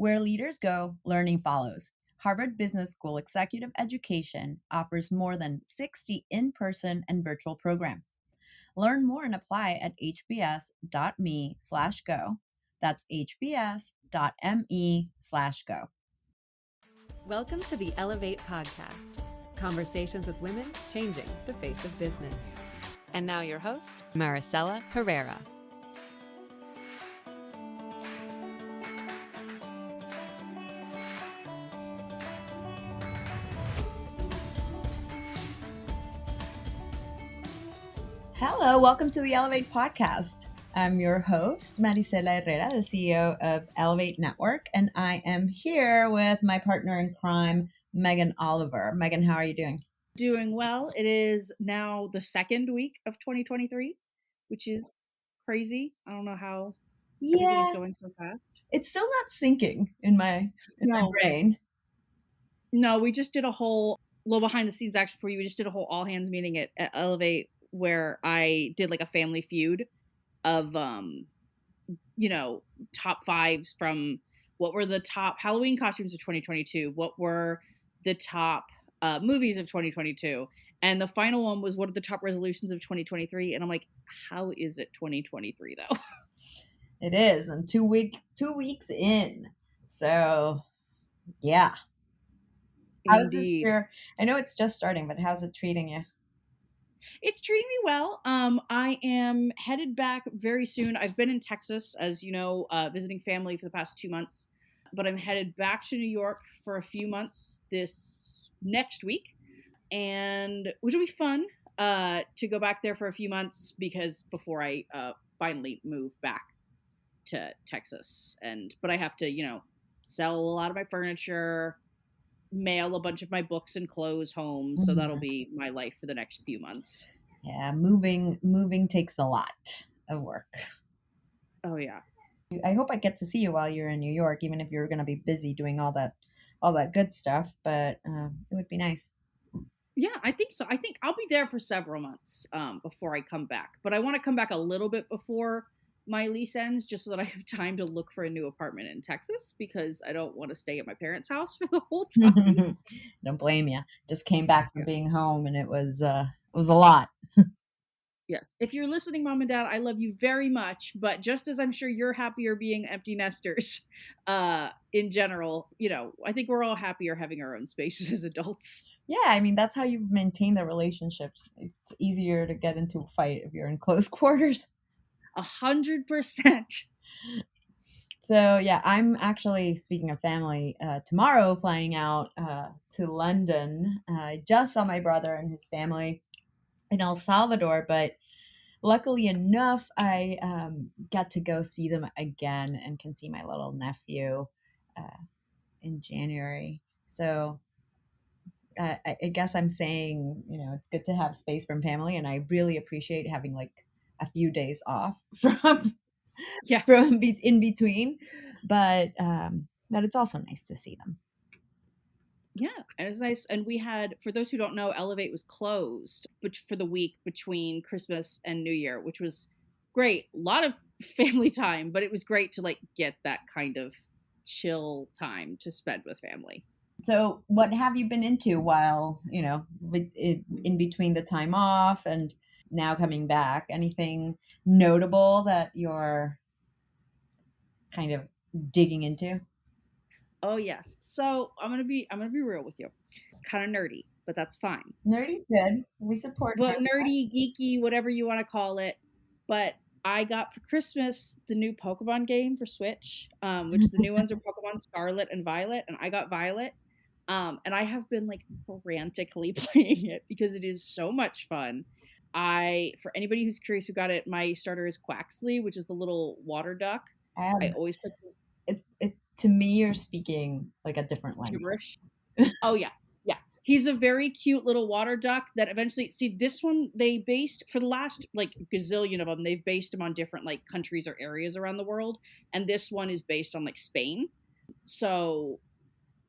Where leaders go, learning follows. Harvard Business School Executive Education offers more than 60 in-person and virtual programs. Learn more and apply at hbs.me/go. That's hbs.me/go. Welcome to the Ellevate podcast. Conversations with women changing the face of business. And now your host, Maricella Herrera. Hello, welcome to the Ellevate podcast. I'm your host, Maricella Herrera, the CEO of Ellevate Network, and I am here with my partner in crime, Megan Oliver. Megan, how are you doing? Doing well. It is now the second week of 2023, which is crazy. I don't know how everything is going so fast. It's still not sinking in my brain. No, we just did a whole little behind the scenes action for you. We just did a whole all hands meeting at Ellevate where I did like a family feud of top fives from what were the top Halloween costumes of 2022, what were the top movies of 2022, and the final one was what are the top resolutions of 2023. And I'm like, how is it 2023 though? It is, and 2 weeks in, so yeah. How's this year? I know it's just starting, but how's it treating you? It's treating me well. I am headed back very soon. I've been in Texas, as you know, visiting family for the past 2 months, but I'm headed back to New York for a few months this next week, and which will be fun to go back there for a few months because before I finally move back to Texas. But I have to, sell a lot of my furniture, mail a bunch of my books and clothes home. So that'll be my life for the next few months. Yeah, moving takes a lot of work. Oh yeah. I hope I get to see you while you're in New York, even if you're going to be busy doing all that good stuff. But it would be nice. Yeah, I think so. I think I'll be there for several months before I come back. But I want to come back a little bit before my lease ends, just so that I have time to look for a new apartment in Texas, because I don't want to stay at my parents' house for the whole time. Don't blame you. Just came back from being home, and it was a lot. Yes. If you're listening, Mom and Dad, I love you very much. But just as I'm sure you're happier being empty nesters in general, I think we're all happier having our own spaces as adults. Yeah, I mean, that's how you maintain the relationships. It's easier to get into a fight if you're in close quarters. 100%. So yeah, I'm actually, speaking of family, tomorrow flying out to London. I just saw my brother and his family in El Salvador, but luckily enough, I got to go see them again and can see my little nephew in January. So I guess I'm saying, it's good to have space from family, and I really appreciate having like a few days off from in between, but it's also nice to see them. Yeah, and it's nice. And we had, for those who don't know, Ellevate was closed for the week between Christmas and New Year, which was great. A lot of family time, but it was great to like get that kind of chill time to spend with family. So what have you been into while, in between the time off and now coming back? Anything notable that you're kind of digging into? Oh yes. So I'm gonna be real with you. It's kind of nerdy, but that's fine. Nerdy's good. We support. Well, nerdy, geeky, whatever you want to call it. But I got for Christmas the new Pokemon game for Switch, which the new ones are Pokemon Scarlet and Violet, and I got Violet. And I have been like frantically playing it because it is so much fun. For anybody who's curious who got it, my starter is Quaxley, which is the little water duck. I always put it. To me, you're speaking like a different language. Oh yeah. He's a very cute little water duck that eventually, see, this one, they based, for the last like gazillion of them, they've based them on different like countries or areas around the world. And this one is based on like Spain. So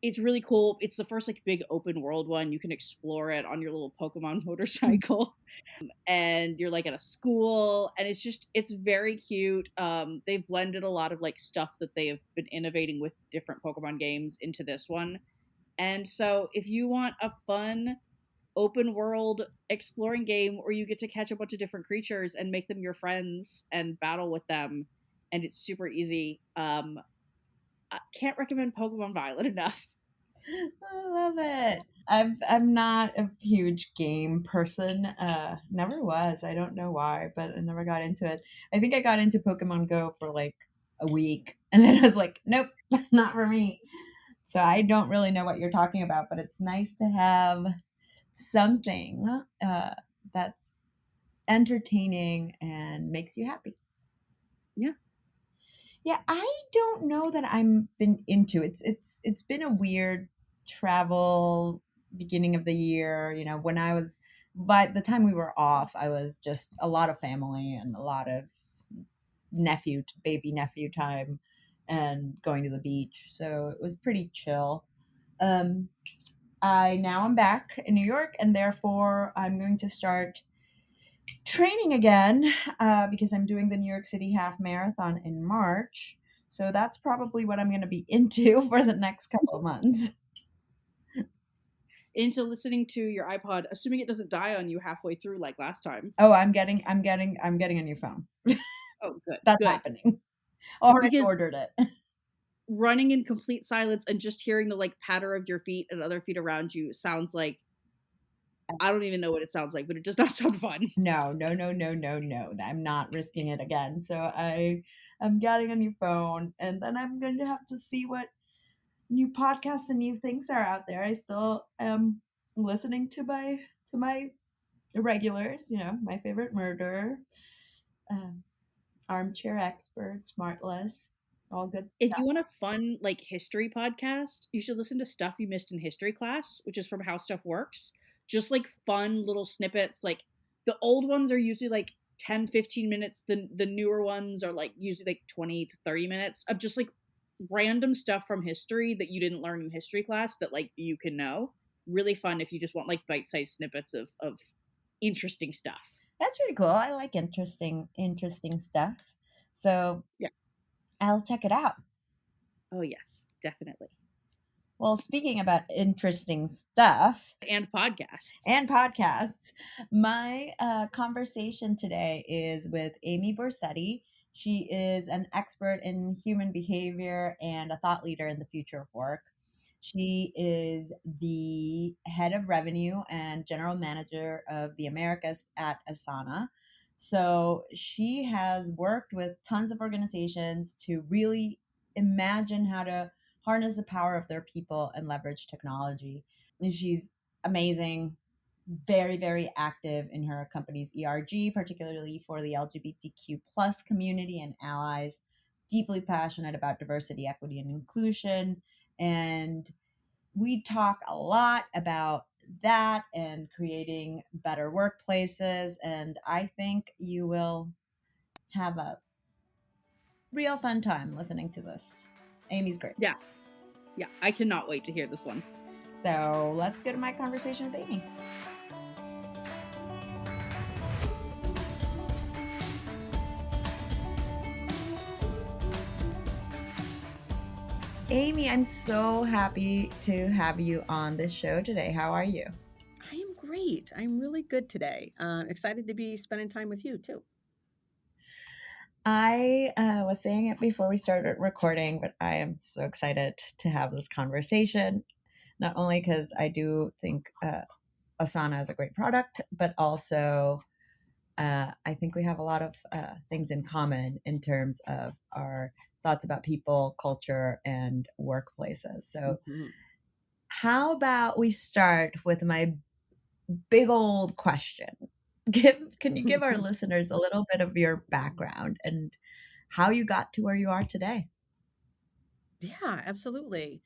It's really cool. It's the first like big open world one. You can explore it on your little Pokemon motorcycle. And you're like at a school, and it's very cute. They've blended a lot of like stuff that they have been innovating with different Pokemon games into this one. And so if you want a fun open world exploring game where you get to catch a bunch of different creatures and make them your friends and battle with them, and it's super easy, I can't recommend Pokemon Violet enough. I love it. I'm not a huge game person. Never was. I don't know why, but I never got into it. I think I got into Pokemon Go for like a week, and then I was like, nope, not for me. So I don't really know what you're talking about, but it's nice to have something that's entertaining and makes you happy. Yeah. Yeah, I don't know that I'm been into it's been a weird travel beginning of the year, when I was by the time we were off, I was just a lot of family and a lot of baby nephew time and going to the beach. So it was pretty chill. Um I now am back in New York, and therefore I'm going to start training again because I'm doing the New York City half marathon in March. So that's probably what I'm going to be into for the next couple of months. Into listening to your iPod, assuming it doesn't die on you halfway through like last time. Oh, I'm getting a new phone. Oh, good, That's good. happening. Already Because ordered it. running in complete silence and just hearing the like patter of your feet and other feet around you sounds like, I don't even know what it sounds like, but it does not sound fun. No, no, no, no, no, no. I'm not risking it again. So I'm getting a new phone, and then I'm going to have to see what new podcasts and new things are out there. I still am listening to my regulars, my favorite murder, um, armchair expert, smartless, all good If stuff. you want a fun like history podcast, you should listen to Stuff You Missed in History Class, which is from How Stuff Works. Just like fun little snippets. Like the old ones are usually like 10, 15 minutes. The newer ones are like usually like 20 to 30 minutes of just like random stuff from history that you didn't learn in history class that like you can know. Really fun if you just want like bite-sized snippets of interesting stuff. That's pretty cool. I like interesting stuff. So Yeah. I'll check it out. Oh yes, definitely. Well, speaking about interesting stuff And podcasts. and podcasts, my conversation today is with Amy Borsetti. She is an expert in human behavior and a thought leader in the future of work. She is the head of revenue and general manager of the Americas at Asana. So she has worked with tons of organizations to really imagine how to harness the power of their people and leverage technology. She's amazing, very, very active in her company's ERG, particularly for the LGBTQ plus community and allies, deeply passionate about diversity, equity, and inclusion. And we talk a lot about that and creating better workplaces. And I think you will have a real fun time listening to this. Amy's great. Yeah. Yeah. I cannot wait to hear this one. So let's go to my conversation with Amy. Amy, I'm so happy to have you on this show today. How are you? I am great. I'm really good today. Excited to be spending time with you too. I was saying it before we started recording, but I am so excited to have this conversation. Not only because I do think Asana is a great product, but also I think we have a lot of things in common in terms of our thoughts about people, culture, and workplaces. So, Mm-hmm. how about we start with my big old question? Can you give our listeners a little bit of your background and how you got to where you are today? Yeah, absolutely.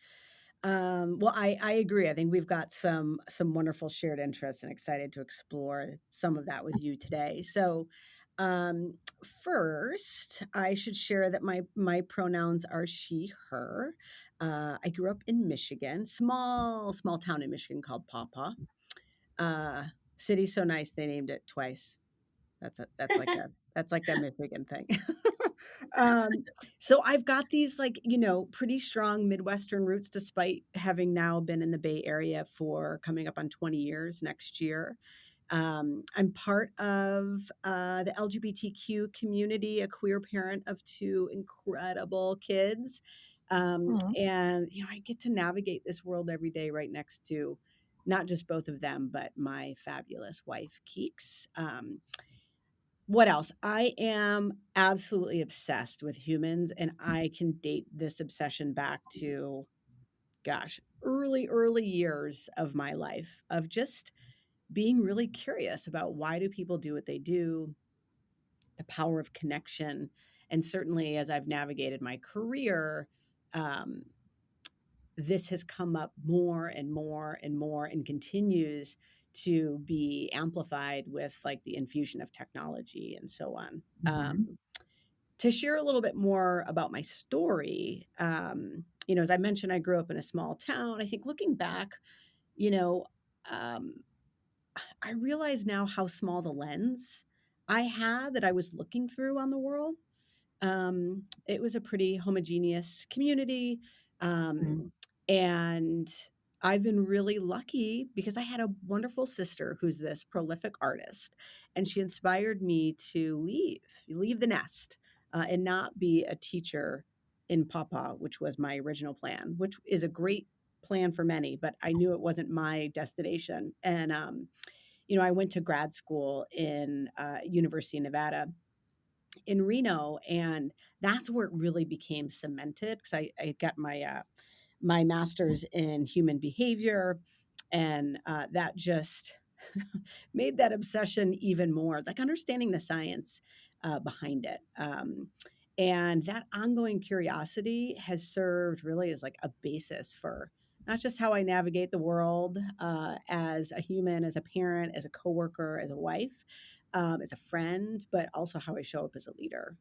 Well, I agree. I think we've got some wonderful shared interests, and excited to explore some of that with you today. So, first, I should share that my pronouns are she, her. I grew up in Michigan, small town in Michigan called Paw Paw. Uh, City's so nice they named it twice. That's like a Michigan thing. um, so I've got these like, pretty strong Midwestern roots despite having now been in the Bay Area for coming up on 20 years next year. I'm part of the LGBTQ community, a queer parent of two incredible kids. Aw. And, I get to navigate this world every day right next to not just both of them, but my fabulous wife, Keeks. What else? I am absolutely obsessed with humans, and I can date this obsession back to, gosh, early years of my life of just being really curious about why do people do what they do, the power of connection. And certainly as I've navigated my career, um, this has come up more and more and more and continues to be amplified with like the infusion of technology and so on. Mhm. To share a little bit more about my story, as I mentioned, I grew up in a small town. I think looking back, you know, um, I realize now how small the lens I had that I was looking through on the world. It was a pretty homogeneous community. Mm. Um, and I've been really lucky because I had a wonderful sister who's this prolific artist, and she inspired me to leave the nest, and not be a teacher in Papa, which was my original plan, which is a great plan for many, but I knew it wasn't my destination. And I went to grad school in University of Nevada in Reno, and that's where it really became cemented because I got my master's in human behavior, and that just made that obsession even more, like understanding the science behind it. And that ongoing curiosity has served really as like a basis for not just how I navigate the world as a human, as a parent, as a coworker, as a wife, as a friend, but also how I show up as a leader.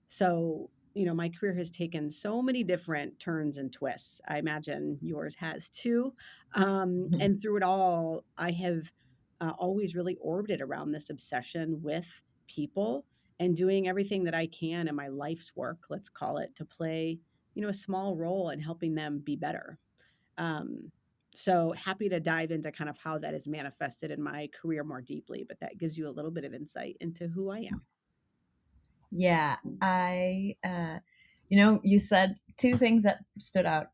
So, my career has taken so many different turns and twists. I imagine yours has too. And through it all, I have always really orbited around this obsession with people and doing everything that I can in my life's work, let's call it, to play, a small role in helping them be better. Um, so happy to dive into kind of how that is manifested in my career more deeply, but that gives you a little bit of insight into who I am. Yeah, you said two things that stood out,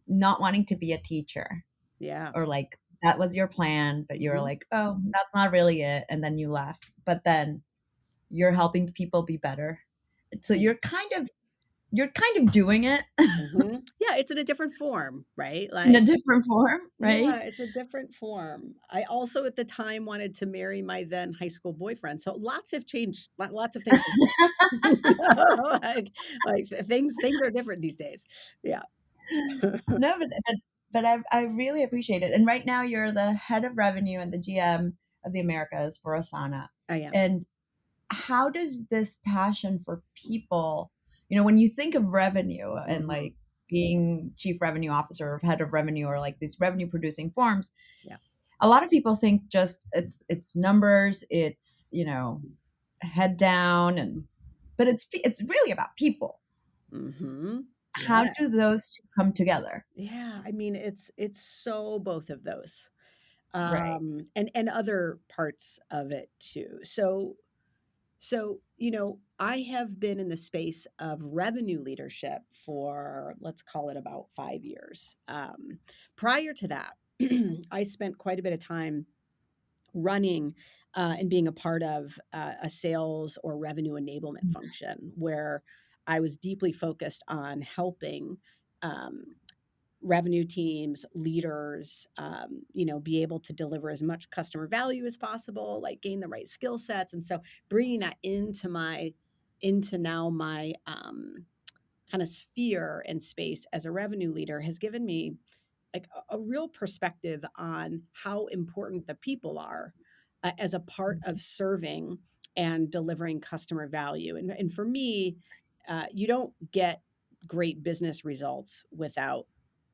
not wanting to be a teacher Yeah. or like that was your plan, but you were Mhm. like, oh, that's not really it. And then you left. But then you're helping people be better. So you're kind of doing it Mhm. Yeah, it's in a different form, right? in a Like, different form, right? yeah, it's a different form. I also at the time wanted to marry my then high school boyfriend. So lots have changed. Lots of things have changed. Things are different these days. Yeah. No, but I really appreciate it. And right now you're the head of revenue and the GM of the Americas for Asana. I am. And how does this passion for people, when you think of revenue and Mhm. like being chief revenue officer or head of revenue or like these revenue producing forms, Yeah. a lot of people think just it's numbers, it's, head down but it's really about people. Mhm. How Yeah. do those two come together? Yeah, I mean, it's so both of those. Right. And other parts of it too. So, I have been in the space of revenue leadership for, let's call it about 5 years. Prior to that, I spent quite a bit of time running and being a part of a sales or revenue enablement function where I was deeply focused on helping um, revenue teams, leaders, be able to deliver as much customer value as possible, like gain the right skill sets. And so bringing that into now my kind of sphere and space as a revenue leader has given me like a real perspective on how important the people are as a part of serving and delivering customer value. And for me, you don't get great business results without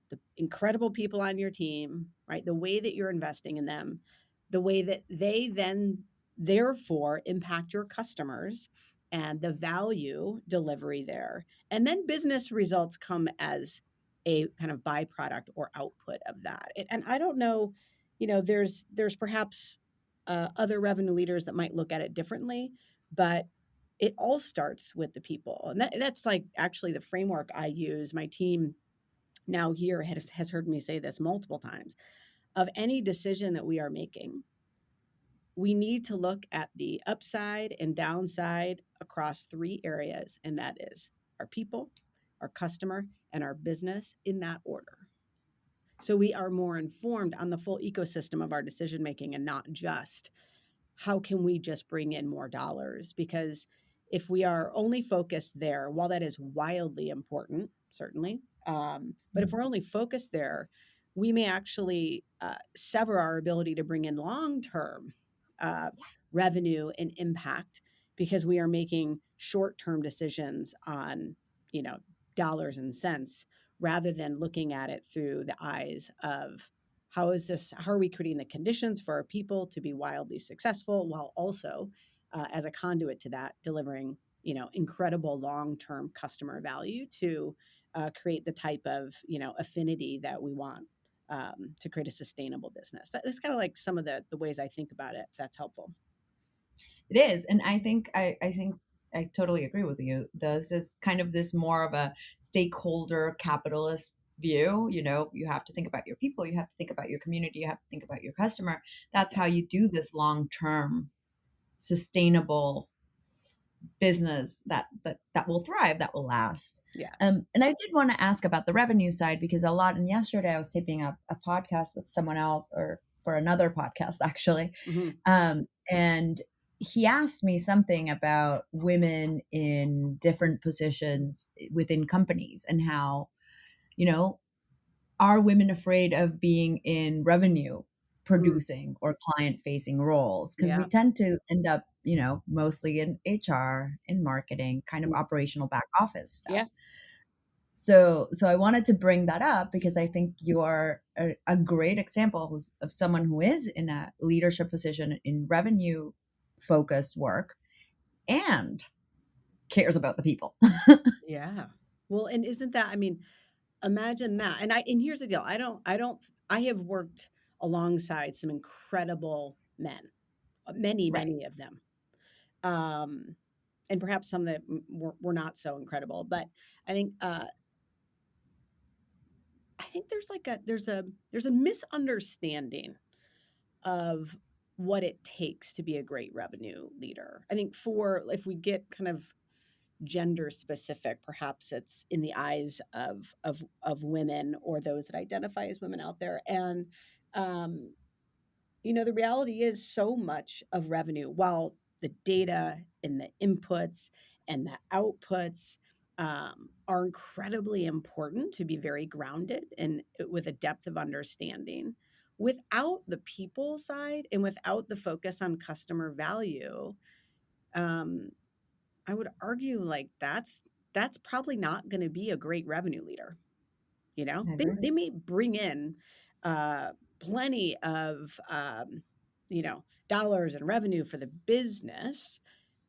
the incredible people on your team, right? The way that you're investing in them, the way that they then therefore impact your customers and the value delivery there. And then business results come as a kind of byproduct or output of that. And I don't know, there's perhaps other revenue leaders that might look at it differently, but it all starts with the people. And that's like actually the framework I use. My team now here has heard me say this multiple times. Of any decision that we are making, we need to look at the upside and downside across three areas, and that is our people, our customer, and our business in that order. So we are more informed on the full ecosystem of our decision making and not just how can we just bring in more dollars? Because if we are only focused there, while that is wildly important, certainly, but if we're only focused there, we may actually sever our ability to bring in long term uh, revenue and impact because we are making short term decisions on, you know, dollars and cents rather than looking at it through the eyes of how are we creating the conditions for our people to be wildly successful while also as a conduit to that delivering, incredible long-term customer value to create the type of, affinity that we want to create a sustainable business. That's kind of like some of the ways I think about it, if that's helpful. It is, and I think I totally agree with you. This is kind of this more of a stakeholder capitalist view. You have to think about your people, you have to think about your community, you have to think about your customer. That's how you do this long term sustainable business that will thrive, that will last. Yeah. And I did want to ask about the revenue side because a lot. And yesterday I was taping a podcast with someone else, or for another podcast actually, Hmm. and he asked me something about women in different positions within companies and how, you know, are women afraid of being in revenue Mm. producing or client facing roles? Because we Yeah. tend to end up, mostly in HR, in marketing, kind of Mm. operational back office Yeah. stuff. So I wanted to bring that up because I think you are a great example of someone who is in a leadership position in revenue focused work and cares about the people. Yeah. Well, and isn't that, I mean, imagine that. And here's the deal. I have worked alongside some incredible men, many, Right. many of them. Um, and perhaps some that were not so incredible, but I think, I think there's a misunderstanding of what it takes to be a great revenue leader. I think for if we get kind of gender specific, perhaps it's in the eyes of women or those that identify as women out there. And um, the reality is so much of revenue, while the data and the inputs and the outputs are incredibly important to be very grounded and with a depth of understanding. Without the people side and without the focus on customer value, um, I would argue like that's probably not going to be a great revenue leader. I agree. They may bring in plenty of dollars and revenue for the business,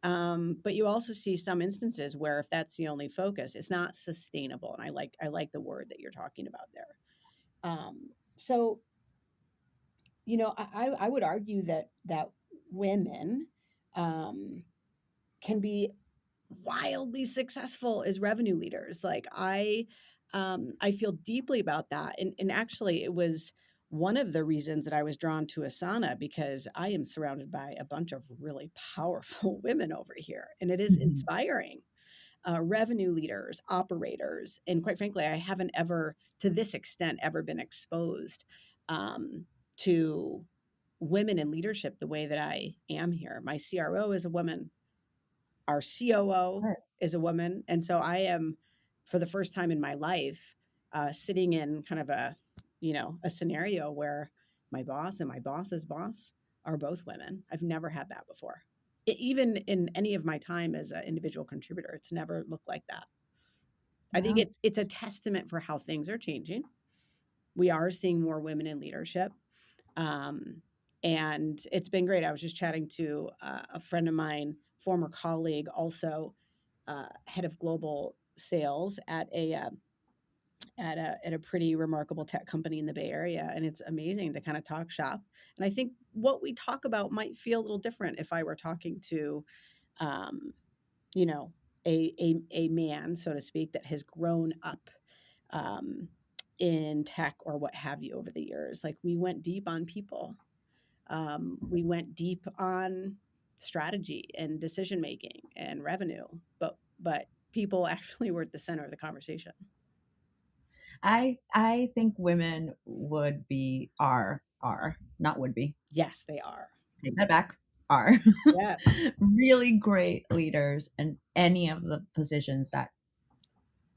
but you also see some instances where if that's the only focus, it's not sustainable. And I like the word that you're talking about there. So I would argue that women um, can be wildly successful as revenue leaders. Like I feel deeply about that. And actually it was one of the reasons that I was drawn to Asana because I am surrounded by a bunch of really powerful women over here. And it is Mhm. inspiring. Revenue leaders, operators, and quite frankly, I haven't ever, to this extent, ever been exposed to women in leadership the way that I am here. My CRO is a woman, our COO Right. is a woman. And so I am, for the first time in my life, sitting in kind of a scenario where my boss and my boss's boss are both women. I've never had that before. Even in any of my time as an individual contributor, it's never looked like that. I think Yeah. it's a testament for how things are changing. We are seeing more women in leadership. Um, and it's been great. I was just chatting to a friend of mine, former colleague, also head of global sales at a pretty remarkable tech company in the Bay Area, and it's amazing to kind of talk shop. And I think what we talk about might feel a little different if I were talking to, um, you know, a man, so to speak, that has grown up um, in tech or what have you over the years. Like we went deep on people, we went deep on strategy and decision making and revenue, but people actually were at the center of the conversation. I think women would be are not would be. Yes, they are. Take that back. Are Yes, really great leaders in any of the positions that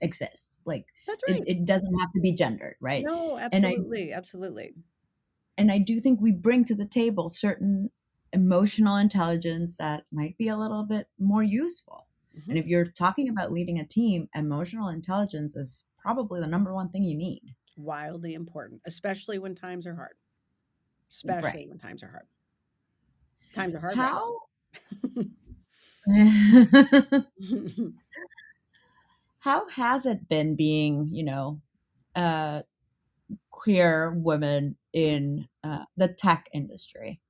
exist. Like that's it, right. it doesn't have to be gendered, right? No, And I absolutely, absolutely. and I do think we bring to the table certain emotional intelligence that might be a little bit more useful. And Mhm. if you're talking about leading a team, emotional intelligence is probably the number one thing you need. Wildly important, especially when times are hard. Right. Especially when times are hard. Times are hard right How now. how has it been being, a queer woman in the tech industry?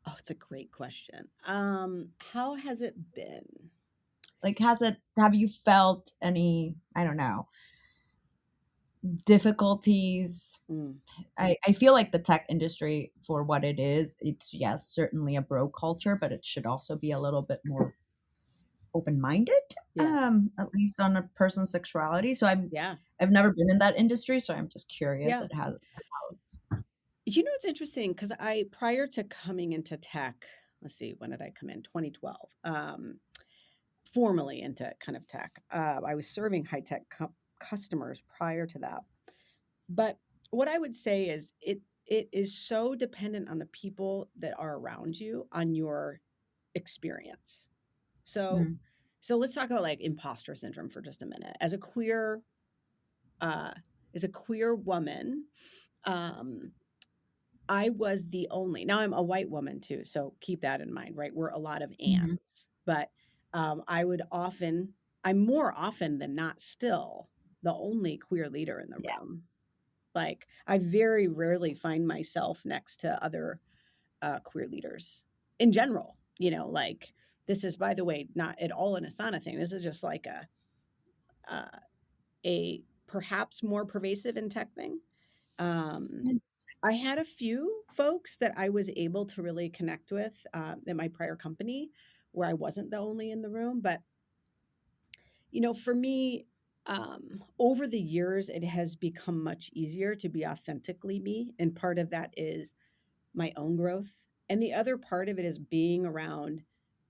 Oh, it's a great question. How has it been? Like, have you felt any, I don't know, difficulties? Mm, I feel like the tech industry, for what it is, it's, yes, certainly a bro culture, but it should also be a little bit more open-minded, yeah, at least on a person's sexuality. So yeah, I've never been in that industry, so I'm just curious yeah. at how it's. You know, it's interesting because prior to coming into tech, let's see, when did I come in? 2012. Formally into kind of tech. I was serving high tech customers prior to that. But what I would say is it is so dependent on the people that are around you, on your experience. So Mm, so let's talk about like imposter syndrome for just a minute. Uh as a queer woman, um I was the only. Now I'm a white woman too, so keep that in mind, right? We're a lot of mhm, ands. But I would often I'm more often than not still the only queer leader in the yeah, room. Like, I very rarely find myself next to other, queer leaders in general, like, this is, by the way, not at all an Asana thing. This is just like uh, a perhaps more pervasive in tech thing. Um, mm, I had a few folks that I was able to really connect with, at my prior company where I wasn't the only in the room, but, for me, over the years, it has become much easier to be authentically me, and part of that is my own growth. And the other part of it is being around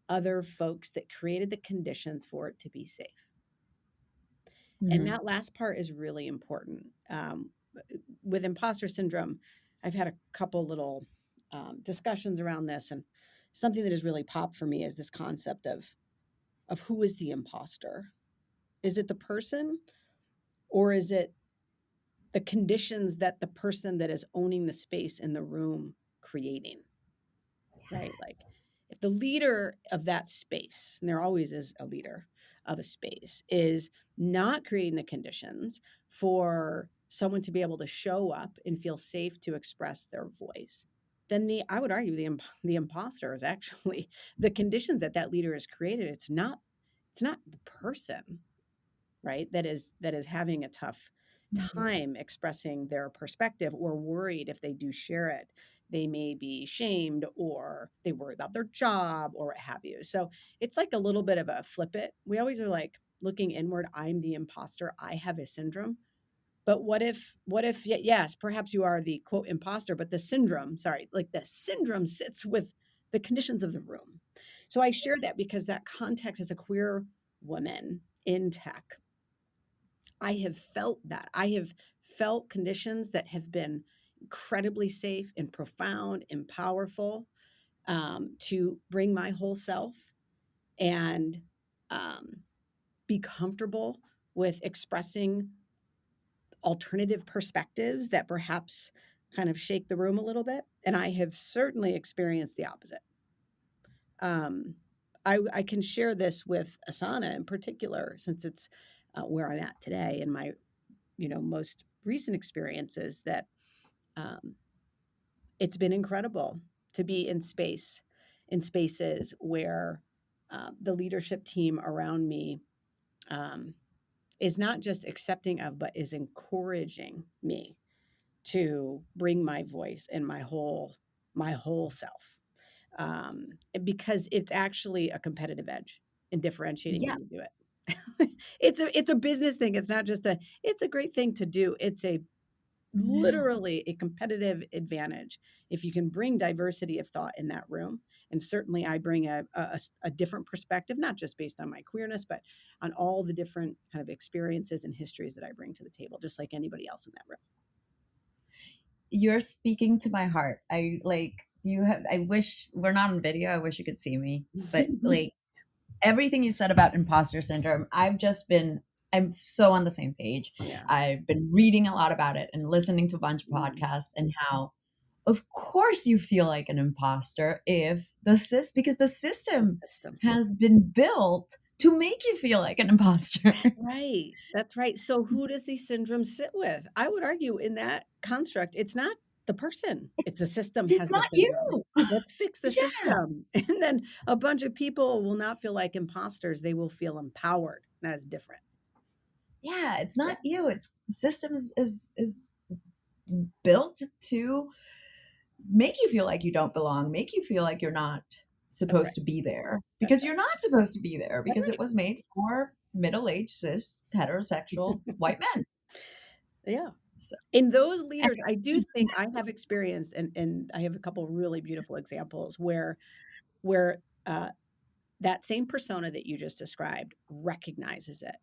other folks that created the conditions for it to be safe. And mhm, that last part is really important. With imposter syndrome, I've had a couple little discussions around this, and something that has really popped for me is this concept of who is the imposter. Is it the person, or is it the conditions that the person that is owning the space in the room creating? Right? Like, if the leader of that space, and there always is a leader of a space, is not creating the conditions for someone to be able to show up and feel safe to express their voice, then I would argue the imposter is actually the conditions that that leader has created. It's not the person, right, that is having a tough mhm, time expressing their perspective, or worried if they do share it, they may be shamed, or they worry about their job, or what have you. So it's like a little bit of a flip it. We always are like looking inward. I'm the imposter. I have a syndrome. But what if yes, perhaps you are the quote imposter, but the syndrome, sorry, like the syndrome sits with the conditions of the room. So I share that because that context as a queer woman in tech, I have felt that. I have felt conditions that have been incredibly safe and profound and powerful, to bring my whole self and um, be comfortable with expressing alternative perspectives that perhaps kind of shake the room a little bit. And I have certainly experienced the opposite. I can share this with Asana in particular, since it's where I'm at today in my most recent experiences, that um, it's been incredible to be in spaces where the leadership team around me um, is not just accepting of, but is encouraging me to bring my voice and my whole self, because it's actually a competitive edge in differentiating Yeah. when you do it. It's a business thing. It's a great thing to do. It's a No. literally a competitive advantage if you can bring diversity of thought in that room. And certainly I bring a different perspective, not just based on my queerness, but on all the different kind of experiences and histories that I bring to the table, just like anybody else in that room. You're speaking to my heart. I wish we're not on video. I wish you could see me. But like everything you said about imposter syndrome, I'm so on the same page. Yeah. I've been reading a lot about it and listening to a bunch of Mm, podcasts, and how of course you feel like an imposter if because the system system. has been built to make you feel like an imposter. Right. That's right. So who does these syndromes sit with? I would argue in that construct, it's not the person. It's the system It's has the not syndrome. you. Let's fix the Yeah. system. And then a bunch of people will not feel like imposters. They will feel empowered. That is different. Yeah, it's Yeah, not you. It's the system is built to make you feel like you don't belong, make you feel like you're not that's supposed right. to be there That's because you're not supposed to be there right. because it Right. was made for middle-aged cis heterosexual white men. Yeah. So In those leaders, anyway, I do think I have experienced, and I have a couple really beautiful examples where that same persona that you just described recognizes it.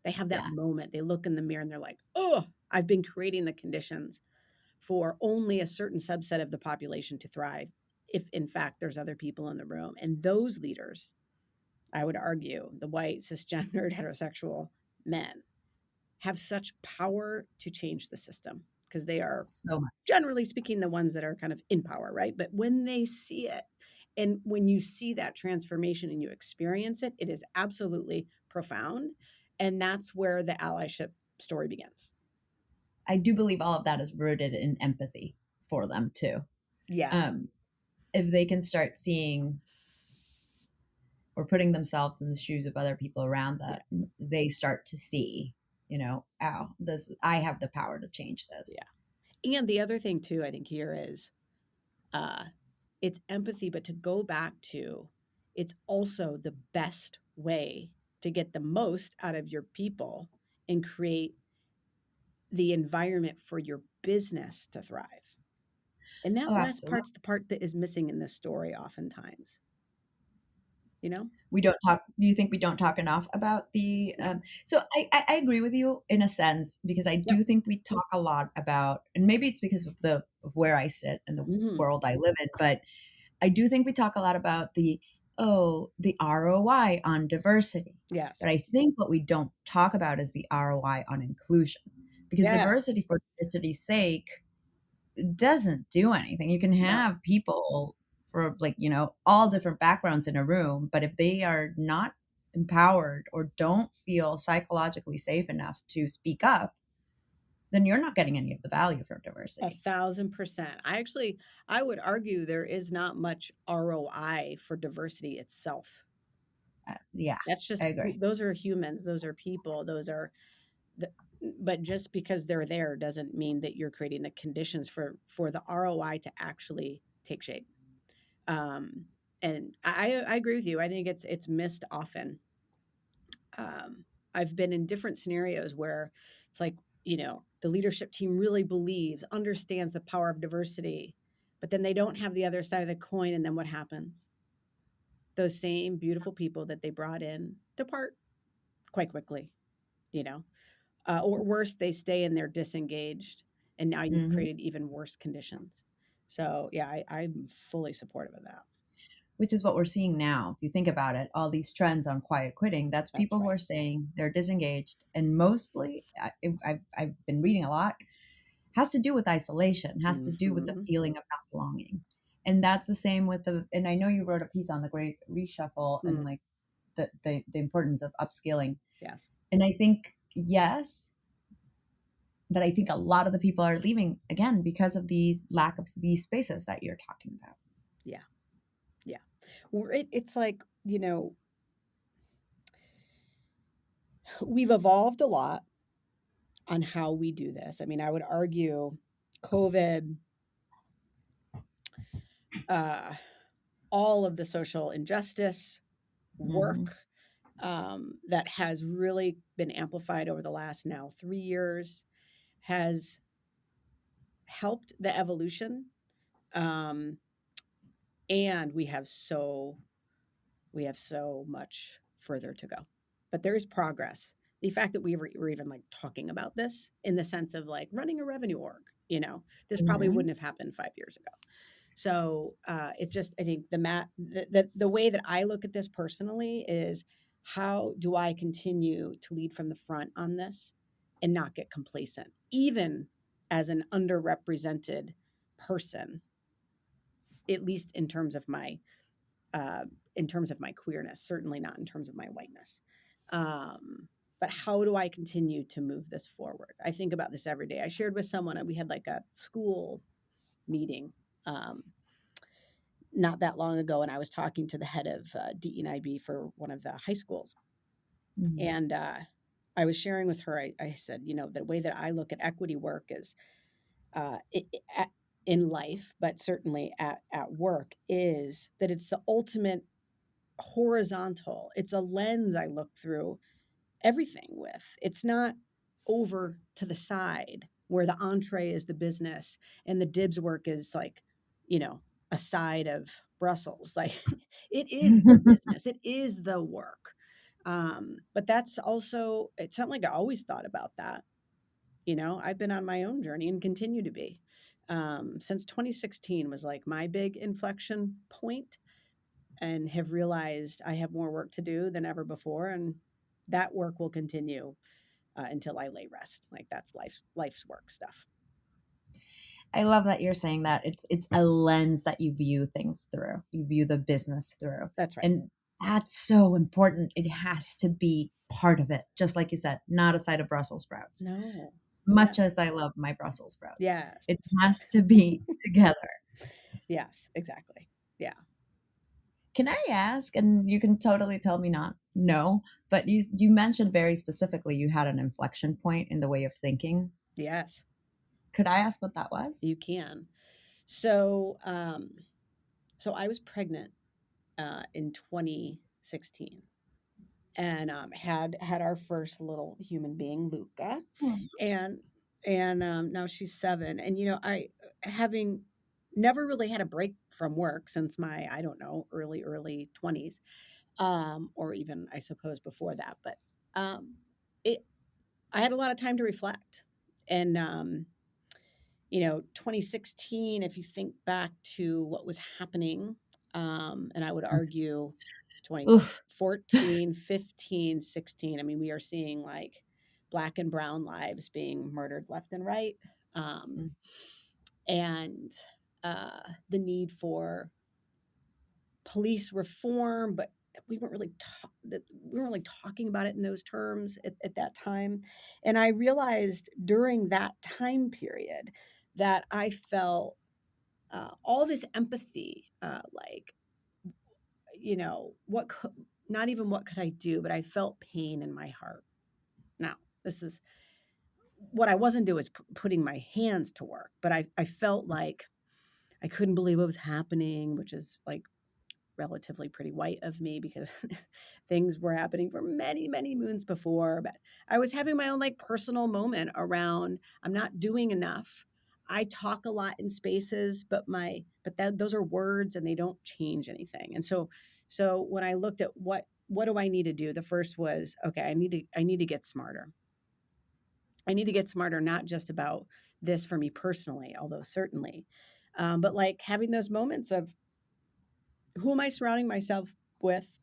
They have that yeah. moment. They look in the mirror and they're like, "Oh, I've been creating the conditions for only a certain subset of the population to thrive, if in fact there's other people in the room." And those leaders, I would argue, the white, cisgendered, heterosexual men, have such power to change the system because they are, So much. generally speaking, the ones that are kind of in power, right? But when they see it, and when you see that transformation and you experience it, it is absolutely profound. And that's where the allyship story begins. I do believe all of that is rooted in empathy for them too. Yes. Um, if they can start seeing or putting themselves in the shoes of other people around Yeah. them, they start to see, oh, this I have the power to change this. Yeah. And the other thing too, I think here is uh it's empathy, but to go back to, it's also the best way to get the most out of your people and create the environment for your business to thrive. And that Oh, last absolutely. part's the part that is missing in this story oftentimes, you know? We don't talk. Do you think we don't talk enough about the Yeah. so I agree with you in a sense, because I Yep. do think we talk a lot about, and maybe it's because of where I sit and the Mhm. world I live in, but I do think we talk a lot about the ROI on diversity. Yes. But I think what we don't talk about is the ROI on inclusion, because Yeah. diversity for diversity's sake doesn't do anything. You can No. have people for, like, all different backgrounds in a room, but if they are not empowered or don't feel psychologically safe enough to speak up, then you're not getting any of the value from diversity. 1,000%. I would argue there is not much ROI for diversity itself. Yeah, That's just, I agree. those are humans, those are people, the but just because they're there doesn't mean that you're creating the conditions for the ROI to actually take shape. Um, and I agree with you. I think it's missed often. Um, I've been in different scenarios where it's like, the leadership team really believes, understands the power of diversity, but then they don't have the other side of the coin. And then what happens? Those same beautiful people that they brought in depart quite quickly, you know, or worse, they stay and they're disengaged. And now you've Mhm. created even worse conditions. So, yeah, I'm fully supportive of that. which is what we're seeing now. If you think about it, all these trends on quiet quitting, that's That's people who right. are saying they're disengaged. And mostly, I've been reading a lot, has to do with isolation, has to do with the Mm-hmm. feeling of not belonging. And that's the same with and I know you wrote a piece on the great reshuffle and Mm. like the importance of upskilling. Yes. And I think, yes, but I think a lot of the people are leaving again because of these lack of these spaces that you're talking about. Yeah. Yeah. It's like, we've evolved a lot on how we do this. I mean, I would argue COVID, uh, all of the social injustice Mm-hmm. work that has really been amplified over the last now 3 years has helped the evolution. Um, and we have so much further to go. But there is progress. The fact that we're even like talking about this in the sense of like running a revenue org, this probably Mm-hmm. wouldn't have happened 5 years ago. So it just, I think the way that I look at this personally is, how do I continue to lead from the front on this and not get complacent, even as an underrepresented person, at least uh, in terms of my queerness, certainly not in terms of my whiteness. Um, but how do I continue to move this forward? I think about this every day. I shared with someone, we had like a school meeting um, not that long ago, and I was talking to the head of DEIB for one of the high schools. Mm-hmm. And I was sharing with her, I said, the way that I look at equity work is in life, but certainly at work, is that it's the ultimate horizontal. It's a lens I look through everything with. It's not over to the side where the entree is the business and the dibs work is like, you know, a side of Brussels. Like it is the business, it is the work. But that's also, it's not like I always thought about that. I've been on my own journey and continue to be. Since 2016 was like my big inflection point, and have realized I have more work to do than ever before. And that work will continue until I lay rest. Like that's life's work stuff. I love that you're saying that it's a lens that you view things through. You view the business through. That's right. And that's so important. It has to be part of it. Just like you said, not a side of Brussels sprouts. No. Yeah. Much as I love my Brussels sprouts. Yes. It has to be together. Yes, exactly. Yeah. Can I ask, and you can totally tell me not no, but you mentioned very specifically you had an inflection point in the way of thinking. Yes, Could I ask what that was? you can. So, so I was pregnant in 2016, and had our first little human being, Luca, and now she's 7. And I, having never really had a break from work since my, I don't know, early 20s, or even I suppose before that, but um, it I had a lot of time to reflect. And 2016, if you think back to what was happening, and I would argue Oof. 2014, 15, 16, I mean, we are seeing like black and brown lives being murdered left and right. Um, Mm. and the need for police reform, but we weren't really talking about it in those terms at that time. And I realized during that time period that I felt all this empathy, like what could, not even what could I do, but I felt pain in my heart. Now, this is what I wasn't doing, is putting my hands to work, but I felt like I couldn't believe what was happening, which is like relatively pretty white of me because things were happening for many, many moons before. But I was having my own like personal moment around, I'm not doing enough. I talk a lot in spaces, but those are words and they don't change anything. And so when I looked at what do I need to do, the first was, okay, I need to get smarter. I need to get smarter, not just about this for me personally, although certainly, but like having those moments of who am I surrounding myself with?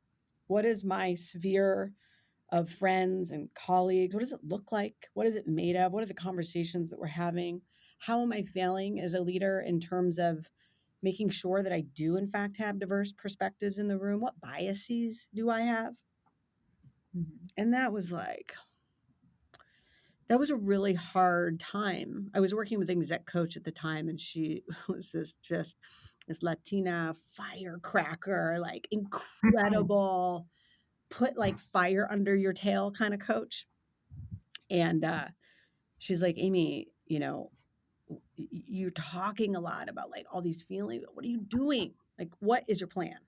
What is my sphere of friends and colleagues? What does it look like? What is it made of? What are the conversations that we're having? How am I failing as a leader in terms of making sure that I do, in fact, have diverse perspectives in the room? What biases do I have? Mhm. And that was a really hard time. I was working with an exec coach at the time, and she was this Latina firecracker, like incredible, put like fire under your tail kind of coach. And she's like, Amy, you're talking a lot about like all these feelings. What are you doing? Like, what is your plan?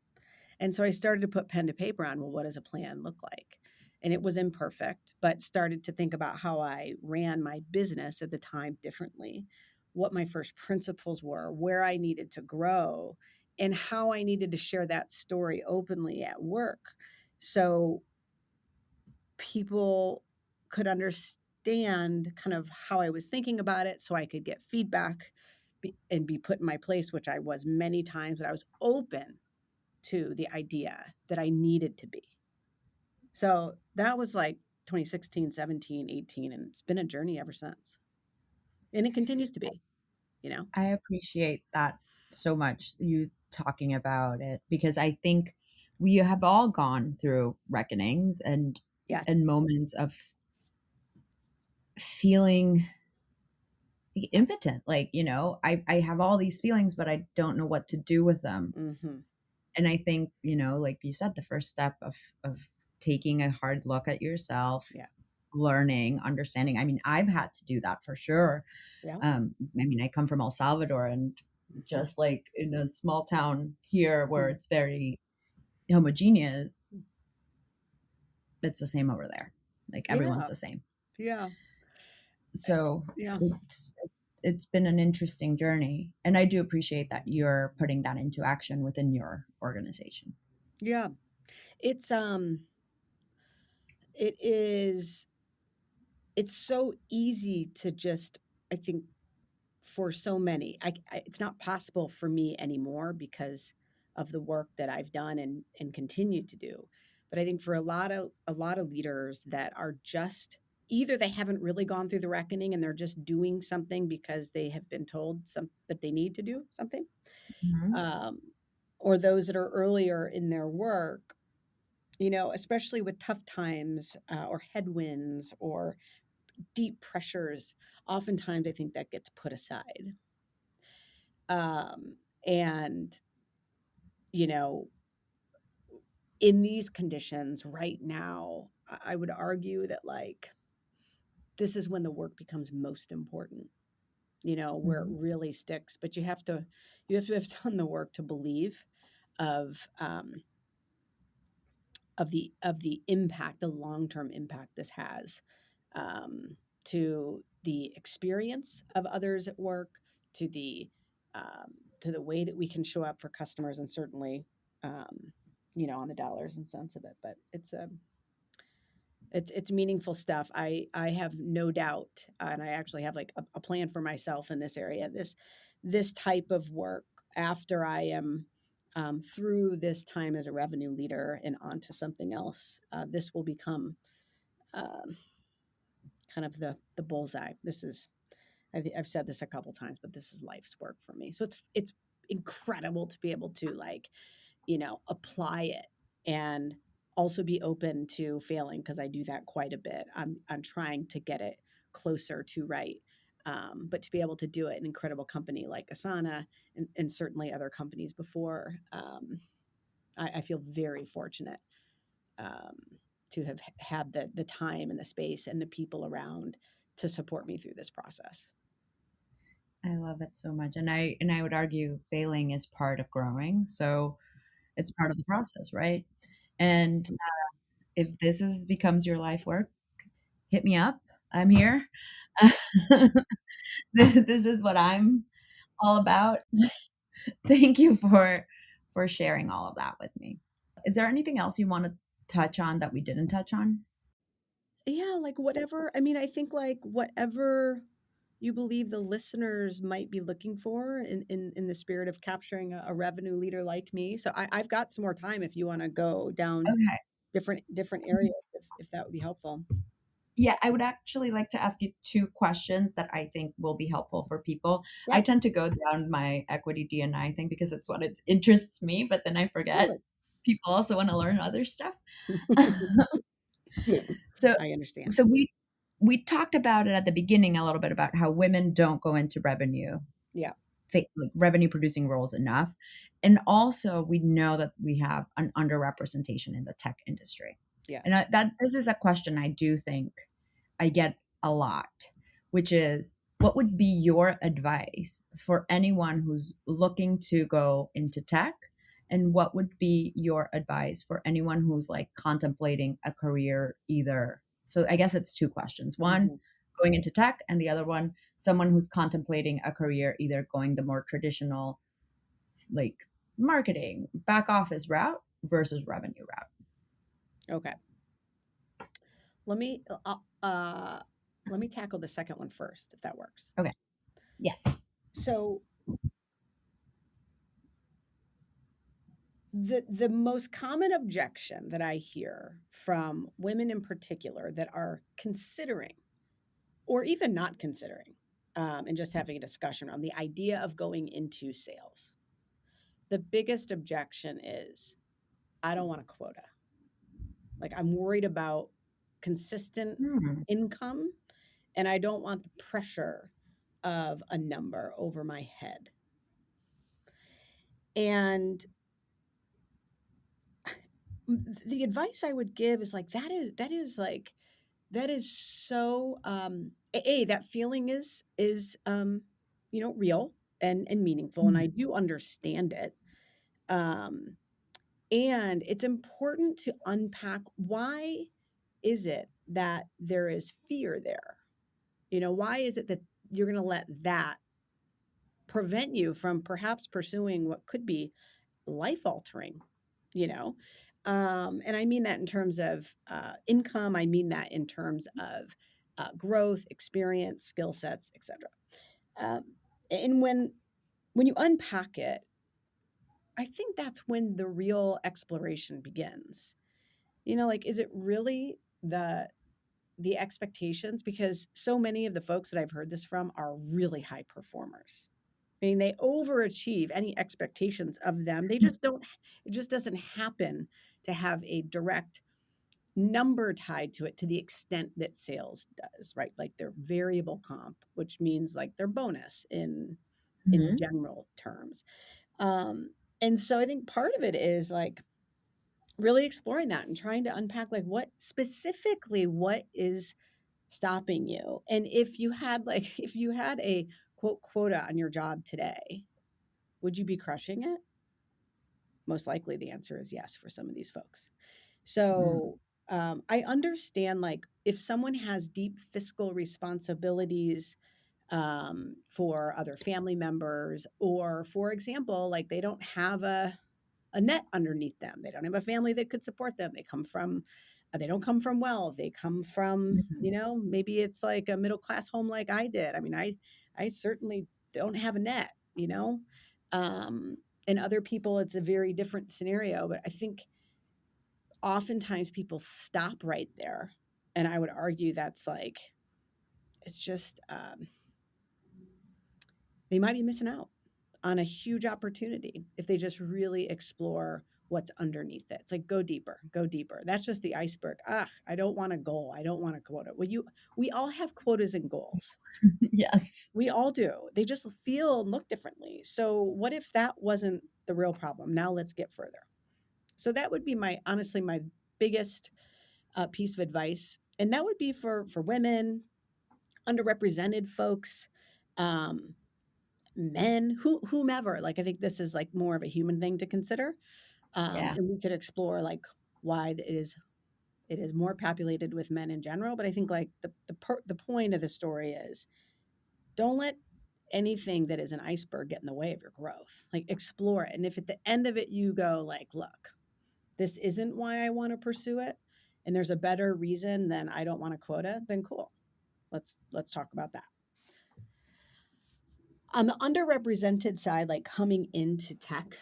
And so I started to put pen to paper on, well, what does a plan look like? And it was imperfect, but started to think about how I ran my business at the time differently, what my first principles were, where I needed to grow, and how I needed to share that story openly at work. So people could understand kind of how I was thinking about it so I could get feedback and be put in my place, which I was many times, but I was open to the idea that I needed to be. So that was like 2016, 17, 18, and it's been a journey ever since. And it continues to be, you know? I appreciate that so much, you talking about it, because I think we have all gone through reckonings Yes. and moments of feeling impotent. Like, I have all these feelings, but I don't know what to do with them. Mm-hmm. And I think, like you said, the first step of taking a hard look at yourself, Yeah. learning, understanding. I mean, I've had to do that for sure. Yeah. I mean, I come from El Salvador, and Mm-hmm. just like in a small town here where Mm-hmm. it's very homogeneous, it's the same over there. Like everyone's Yeah. the same. Yeah. So Yeah. it's it's been an interesting journey, and I do appreciate that you're putting that into action within your organization. Yeah. It's it is it's so easy to just, I think, for so many, it's not possible for me anymore because of the work that I've done and continue to do. But I think for a lot of leaders that are just, either they haven't really gone through the reckoning and they're just doing something because they have been told that they need to do something, Mhm. um, or those that are earlier in their work, especially with tough times, or headwinds or deep pressures, oftentimes I think that gets put aside. And, you know, in these conditions right now, I would argue that like this is when the work becomes most important, where it Mhm. really sticks. But you have to have done the work to believe of of the impact, the long-term impact this has, um, to the experience of others at work, to the um, to the way that we can show up for customers, and certainly, um, on the dollars and cents of it. But it's meaningful stuff. I have no doubt, and I actually have like a plan for myself in this area. This type of work, after I am through this time as a revenue leader and onto something else, this will become um, kind of the bullseye. I've said this a couple times, but this is life's work for me. So it's incredible to be able to like, apply it and also be open to failing, because I do that quite a bit. I'm trying to get it closer to right. But to be able to do it in an incredible company like Asana, and certainly other companies before, I feel very fortunate, um, to have had the time and the space and the people around to support me through this process. I love it so much. And I would argue failing is part of growing. So it's part of the process, right? And if this becomes your life work, hit me up. I'm here. This is what I'm all about. Thank you for sharing all of that with me. Is there anything else you want to touch on that we didn't touch on? Yeah, like whatever. I mean, I think like whatever. you believe the listeners might be looking for in the spirit of capturing a revenue leader like me. So I've got some more time if you want to go down Okay. different areas, if that would be helpful. Yeah, I would actually like to ask you two questions that I think will be helpful for people. I Yeah, tend to go down my equity D&I thing because it's what it interests me, but then I forget totally. people also want to learn other stuff. So I understand. so we talked about it at the beginning a little bit about how women don't go into Yeah. like revenue producing roles enough. And also we know that we have an underrepresentation in the tech industry. And Yes. that this is a question I do think I get a lot, which is what would be your advice for anyone who's looking to go into tech? And what would be your advice for anyone who's like contemplating a career either? So I guess it's two questions. One, Mhm. going into tech, and the other one, someone who's contemplating a career either going the more traditional, like marketing, back office route versus revenue route. Okay. Let me let me tackle the second one first, if that works. Okay. Yes. So the most common objection that I hear from women in particular that are considering or even not considering and just having a discussion on the idea of going into sales, the biggest objection is I don't want a quota. Like I'm worried about consistent Hmm. income and I don't want the pressure of a number over my head. And the advice I would give is like that is so that feeling is real and meaningful and I do understand it. Um and it's important to unpack why is it that there is fear there? Why is it that you're going to let that prevent you from perhaps pursuing what could be life altering, you know? And I mean that in terms of income, I mean that in terms of growth, experience, skill sets, etc. Um, and when you unpack it, I think that's when the real exploration begins. Like, is it really the expectations? Because so many of the folks that I've heard this from are really high performers. I mean, they overachieve any expectations of them. They just don't, it just doesn't happen to have a direct number tied to it to the extent that sales does, right? Like their variable comp, which means like their bonus in Mhm. general terms. Um, and so I think part of it is like really exploring that and trying to unpack like what is stopping you. And if you had a quote quota on your job today, would you be crushing it? Most likely the answer is yes for some of these folks. Mm. So I understand like if someone has deep fiscal responsibilities for other family members, or for example, like they don't have a net underneath them. They don't have a family that could support them. They don't come from wealth. They come from, Mhm. maybe it's like a middle class home like I did. I mean, I certainly don't have a net, Um, and other people, it's a very different scenario. But I think oftentimes people stop right there. And I would argue that's like, it's just, they might be missing out on a huge opportunity if they just really explore what's underneath it. It's like go deeper, go deeper. That's just the iceberg. I don't want a goal. I don't want a quota. We all have quotas and goals. Yes. We all do. They just feel and look differently. So what if that wasn't the real problem? Now let's get further. So that would be honestly my biggest piece of advice, and that would be for women, underrepresented folks, um, men, whomever. Like I think this is like more of a human thing to consider, Yeah. and we could explore like why it is more populated with men in general. But I think like the point of the story is don't let anything that is an iceberg get in the way of your growth. Like explore it, and if at the end of it you go like, look, this isn't why I want to pursue it, and there's a better reason than I don't want a quota, then cool. Let's talk about that. On the underrepresented side, like coming into tech,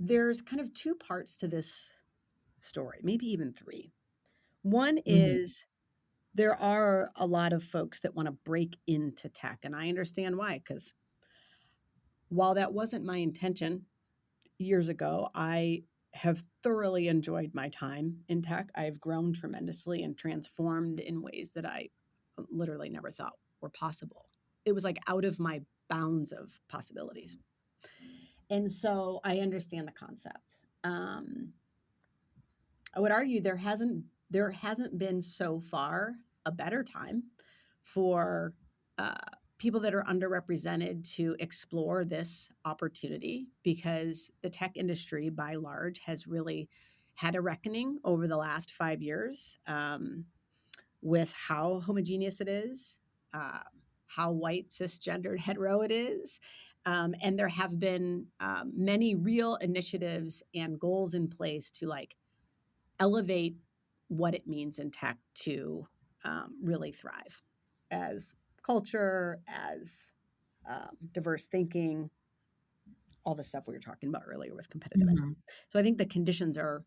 there's kind of two parts to this story, maybe even three. One Mhm. is there are a lot of folks that want to break into tech, and I understand why, because while that wasn't my intention years ago, I have thoroughly enjoyed my time in tech. I've grown tremendously and transformed in ways that I literally never thought were possible. It was like out of my bounds of possibilities. And so I understand the concept. I would argue there hasn't been so far a better time for uh, people that are underrepresented to explore this opportunity, because the tech industry by large has really had a reckoning over the last 5 years, with how homogeneous it is, uh, how white, cisgendered, hetero it is. And there have been many real initiatives and goals in place to like elevate what it means in tech to really thrive as culture, as diverse thinking, all the stuff we were talking about earlier with competitive edge. Mhm. So I think the conditions are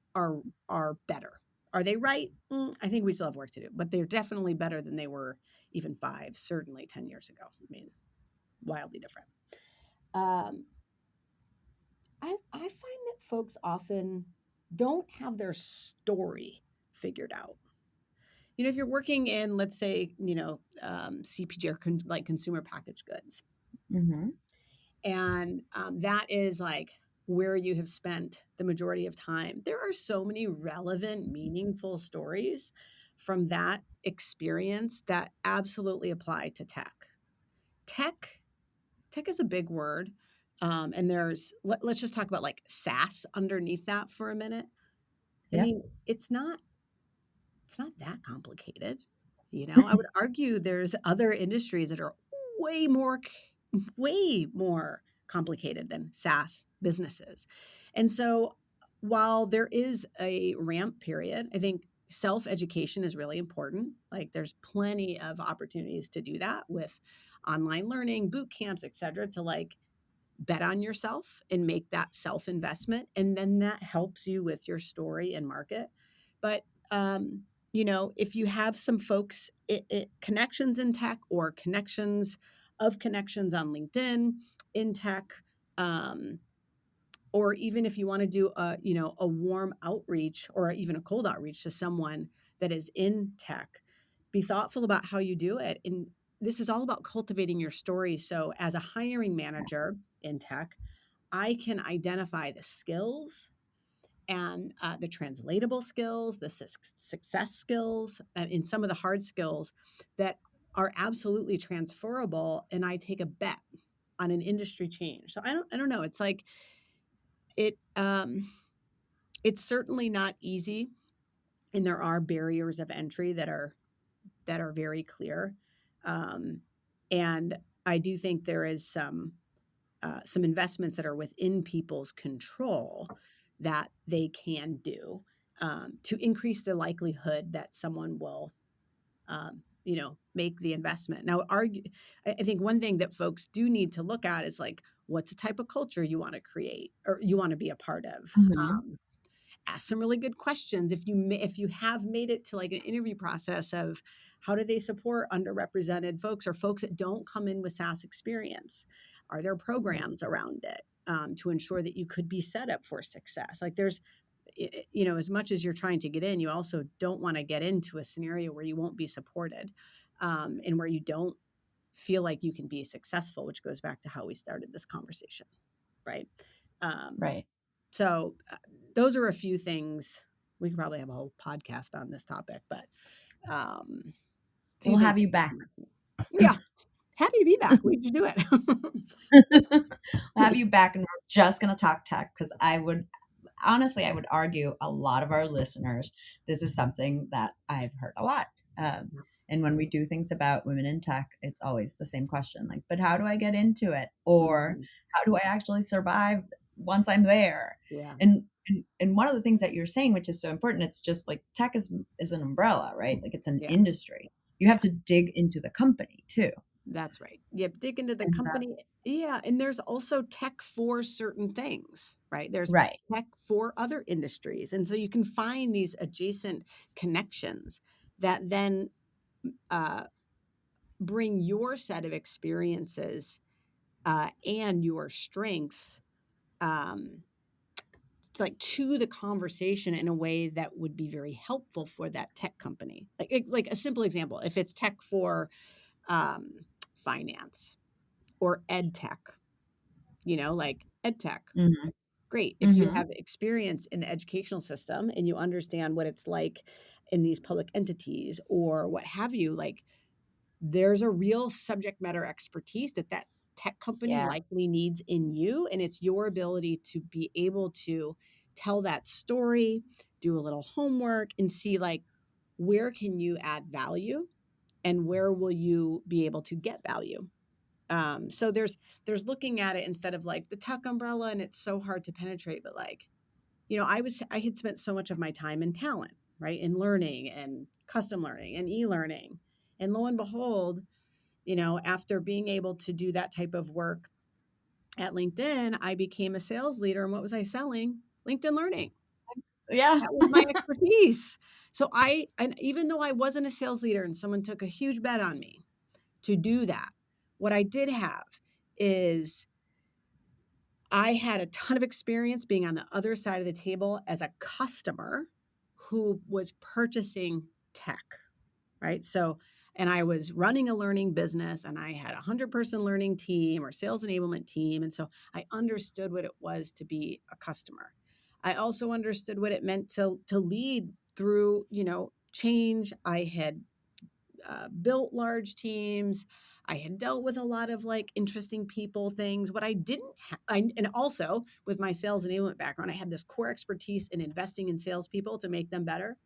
better. Are they right? I think we still have work to do, but they're definitely better than they were even 5, certainly 10 years ago. I mean, wildly different. Um, I find that folks often don't have their story figured out. If you're working in, let's say, CPG or like consumer packaged goods, Mhm. and that is like where you have spent the majority of time, there are so many relevant, meaningful stories from that experience that absolutely apply to tech. Tech, tech is a big word. And let's just talk about like SaaS underneath that for a minute. I Yeah. mean, it's not that complicated. I would argue there's other industries that are way more way more complicated than SaaS businesses. And so while there is a ramp period, I think self-education is really important. Like there's plenty of opportunities to do that with online learning, boot camps, et cetera, to like bet on yourself and make that self investment. And then that helps you with your story and market. But, if you have some folks, connections in tech or connections on LinkedIn in tech, um, or even if you want to do a warm outreach or even a cold outreach to someone that is in tech, be thoughtful about how you do it. And this is all about cultivating your story. So as a hiring manager in tech, I can identify the skills and the translatable skills, the success skills, and some of the hard skills that are absolutely transferable. And I take a bet on an industry change. So I don't know. It's like it. It's certainly not easy, and there are barriers of entry that are very clear. Um, and I do think there is some investments that are within people's control that they can do to increase the likelihood that someone will, make the investment. Now, I think one thing that folks do need to look at is like, what's the type of culture you want to create or you want to be a part of. Mhm. Ask some really good questions. If you have made it to like an interview process of how do they support underrepresented folks or folks that don't come in with SaaS experience, are there programs around it to ensure that you could be set up for success? Like there's as much as you're trying to get in, you also don't want to get into a scenario where you won't be supported, and where you don't feel like you can be successful, which goes back to how we started this conversation, right? um, Right. so those are a few things. We could probably have a whole podcast on this topic, but a few We'll things. have you back. Yeah, happy to be back. We should do it. We'll have you back, and we're just going to talk tech because I would argue a lot of our listeners, this is something that I've heard a lot. And when we do things about women in tech, it's always the same question, like, but how do I get into it? Or Mhm. how do I actually survive once I'm there? Yeah. And And one of the things that you're saying, which is so important, it's just like tech is an umbrella, right? Like it's an Yes. industry. You have to dig into the company too. That's right. Yep, dig into the And that, company. Yeah, and there's also tech for certain things, right? There's right. tech for other industries. And so you can find these adjacent connections that then uh, bring your set of experiences and your strengths um, like to the conversation in a way that would be very helpful for that tech company. Like a simple example, if it's tech for um, finance or ed tech, like ed tech. Hmm. Great. If you Hmm. have experience in the educational system and you understand what it's like in these public entities or what have you, like there's a real subject matter expertise that tech company Yeah. likely needs in you. And it's your ability to be able to tell that story, do a little homework, and see like where can you add value and where will you be able to get value. So there's looking at it instead of like the tech umbrella and it's so hard to penetrate, but like, I had spent so much of my time in talent, right? In learning and custom learning and e-learning. And lo and behold, after being able to do that type of work at LinkedIn, I became a sales leader. And what was I selling? LinkedIn Learning. Yeah. That was my expertise. And even though I wasn't a sales leader and someone took a huge bet on me to do that, what I did have is I had a ton of experience being on the other side of the table as a customer who was purchasing tech, right? So, and I was running a learning business and I had a 100-person learning team or sales enablement team. And so I understood what it was to be a customer. I also understood what it meant to lead through, change. I had built large teams. I had dealt with a lot of like interesting people things. What I didn't and also with my sales enablement background, I had this core expertise in investing in salespeople to make them better.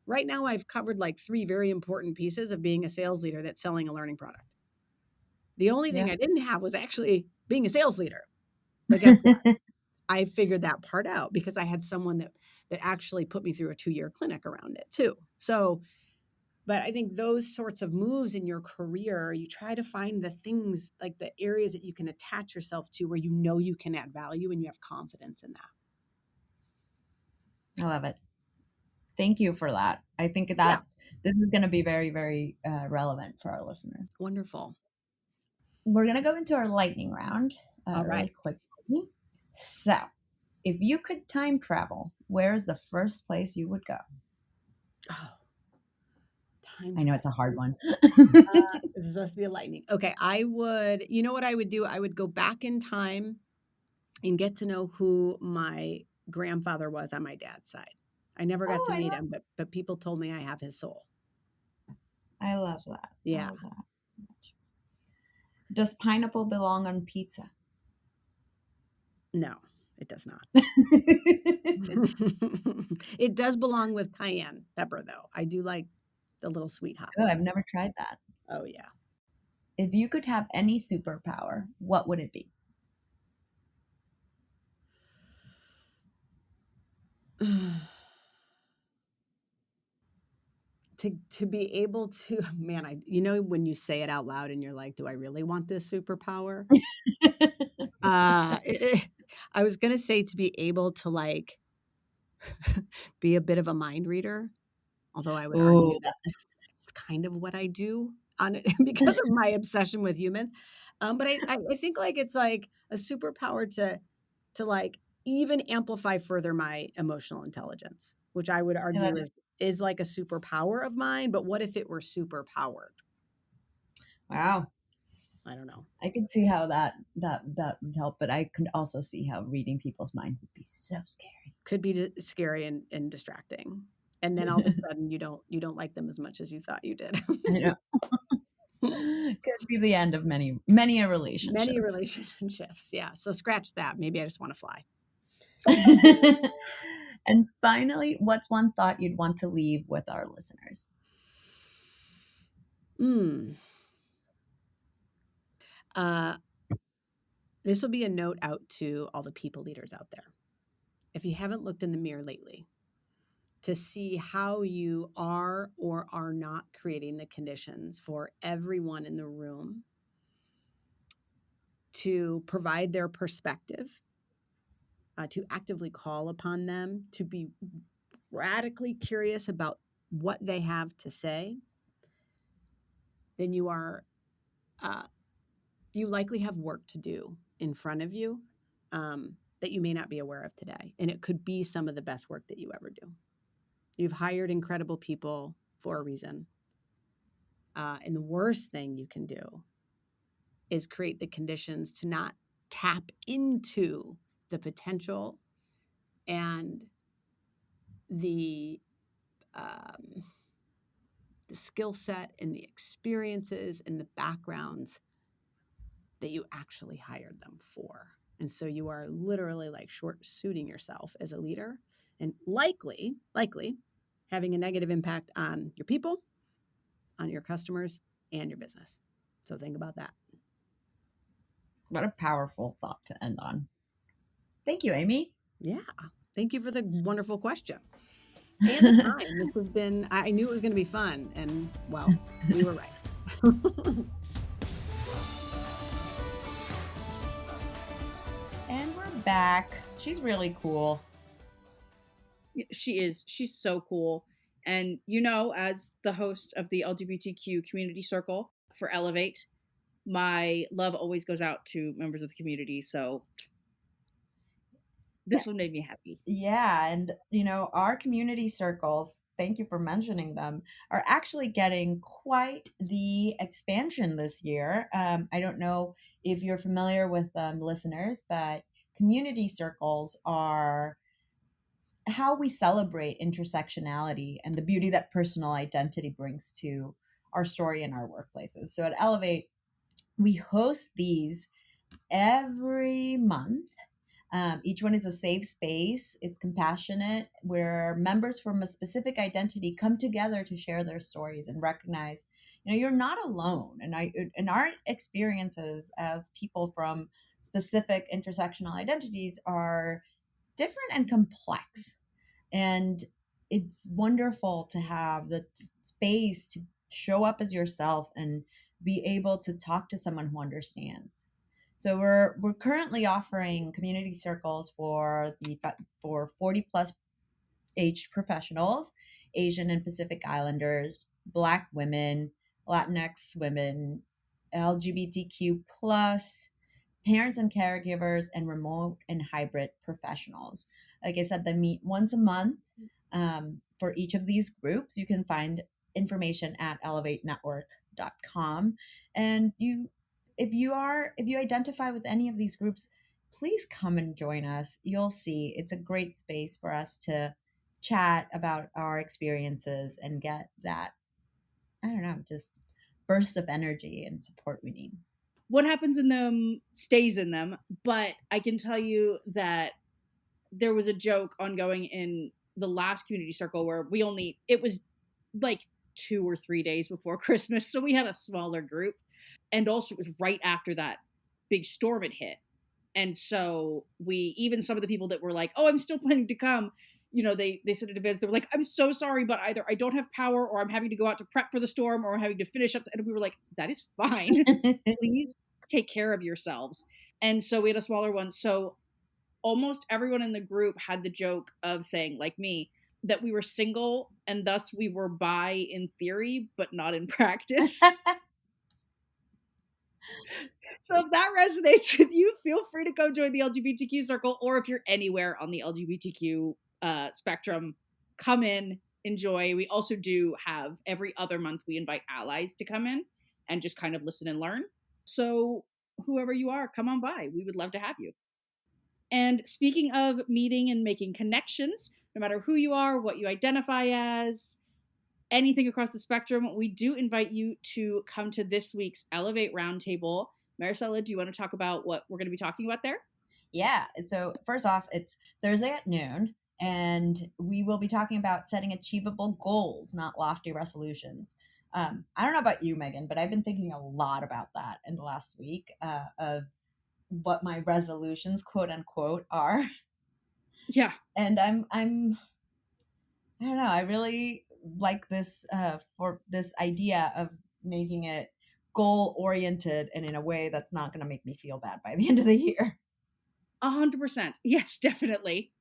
Right now, I've covered like 3 very important pieces of being a sales leader that's selling a learning product. The only thing Yeah. I didn't have was actually being a sales leader. But guess what? I figured that part out because I had someone that actually put me through a 2-year clinic around it too. So but I think those sorts of moves in your career, you try to find the things like the areas that you can attach yourself to where you can add value and you have confidence in that. I love it. Thank you for that. I think Yeah. this is going to be very, very relevant for our listeners. Wonderful. We're going to go into our lightning round All really right. quickly. So, if you could time travel, where is the first place you would go? Oh, time I know it's travel. a hard one. This is supposed to be a lightning. Okay. I would, you know what I would do? I would go back in time and get to know who my grandfather was on my dad's side. I never got Oh, to meet him, but people told me I have his soul. I love that. I Yeah. love that. Does pineapple belong on pizza? No, it does not. It does belong with cayenne pepper, though. I do like the little sweet hot Oh, one. I've never tried that. Oh, yeah. If you could have any superpower, what would it be? To be able to, man, when you say it out loud and you're like, do I really want this superpower? Uh, I was gonna say to be able to like be a bit of a mind reader, although I would Oh, argue that it's kind of what I do on it because of my obsession with humans. But I think like it's like a superpower to like even amplify further my emotional intelligence, which I would I love argue it. is like a superpower of mine. But what if it were super powered? Wow. I don't know. I could see how that would help, but I could also see how reading people's mind would be so scary. Could be scary and distracting. And then all of a sudden you don't like them as much as you thought you did. I know. Could be the end of many a Many relationship. relationships. Yeah. So scratch that. Maybe I just want to fly. And finally, what's one thought you'd want to leave with our listeners? Mm. Uh, this will be a note out to all the people leaders out there. if you haven't looked in the mirror lately to see how you are or are not creating the conditions for everyone in the room to provide their perspective, to actively call upon them, to be radically curious about what they have to say, then you likely have work to do in front of you that you may not be aware of today. And it could be some of the best work that you ever do. You've hired incredible people for a reason. And the worst thing you can do is create the conditions to not tap into the potential and the skill set and the experiences and the backgrounds that you actually hired them for. And so you are literally like short suiting yourself as a leader and likely having a negative impact on your people, on your customers, and your business. So think about that. What a powerful thought to end on. Thank you, Amy. Yeah. Thank you for the wonderful question. And the time. This has been, I knew it was going to be fun. And well, we were right. And we're back. She's really cool. She is. She's so cool. And as the host of the LGBTQ community circle for Ellevate, my love always goes out to members of the community. So this one made me happy. Yeah. And, our community circles, thank you for mentioning them, are actually getting quite the expansion this year. I don't know if you're familiar with listeners, but community circles are how we celebrate intersectionality and the beauty that personal identity brings to our story in our workplaces. So at Ellevate, we host these every month. Each one is a safe space. It's compassionate, where members from a specific identity come together to share their stories and recognize, you're not alone. And our experiences as people from specific intersectional identities are different and complex. And it's wonderful to have the space to show up as yourself and be able to talk to someone who understands. So we're currently offering community circles for 40 plus aged professionals, Asian and Pacific Islanders, Black women, Latinx women, LGBTQ plus, parents and caregivers, and remote and hybrid professionals. Like I said, they meet once a month for each of these groups. You can find information at ellevatenetwork.com. And if you identify with any of these groups, please come and join us. You'll see it's a great space for us to chat about our experiences and get that, I don't know, just burst of energy and support we need. What happens in them stays in them, but I can tell you that there was a joke ongoing in the last community circle where it was like 2 or 3 days before Christmas, so we had a smaller group, and also it was right after that big storm had hit. And so even some of the people that were like, oh, I'm still planning to come, they said in advance, they were like, I'm so sorry, but either I don't have power, or I'm having to go out to prep for the storm, or I'm having to finish up. And we were like, that is fine. Please take care of yourselves. And so we had a smaller one. So almost everyone in the group had the joke of saying, like me, that we were single and thus we were bi in theory, but not in practice. So if that resonates with you, feel free to go join the LGBTQ circle, or if you're anywhere on the LGBTQ spectrum, come in, enjoy. We also do have every other month, we invite allies to come in and just kind of listen and learn. So whoever you are, come on by. We would love to have you. And speaking of meeting and making connections, no matter who you are, what you identify as, anything across the spectrum, we do invite you to come to this week's Ellevate Roundtable. Maricella, do you want to talk about what we're going to be talking about there? Yeah. So first off, it's Thursday at noon, and we will be talking about setting achievable goals, not lofty resolutions. I don't know about you, Megan, but I've been thinking a lot about that in the last week of what my resolutions, quote unquote, are. Yeah. And I don't know, I really like this for this idea of making it goal oriented and in a way that's not going to make me feel bad by the end of the year. 100%. Yes, definitely.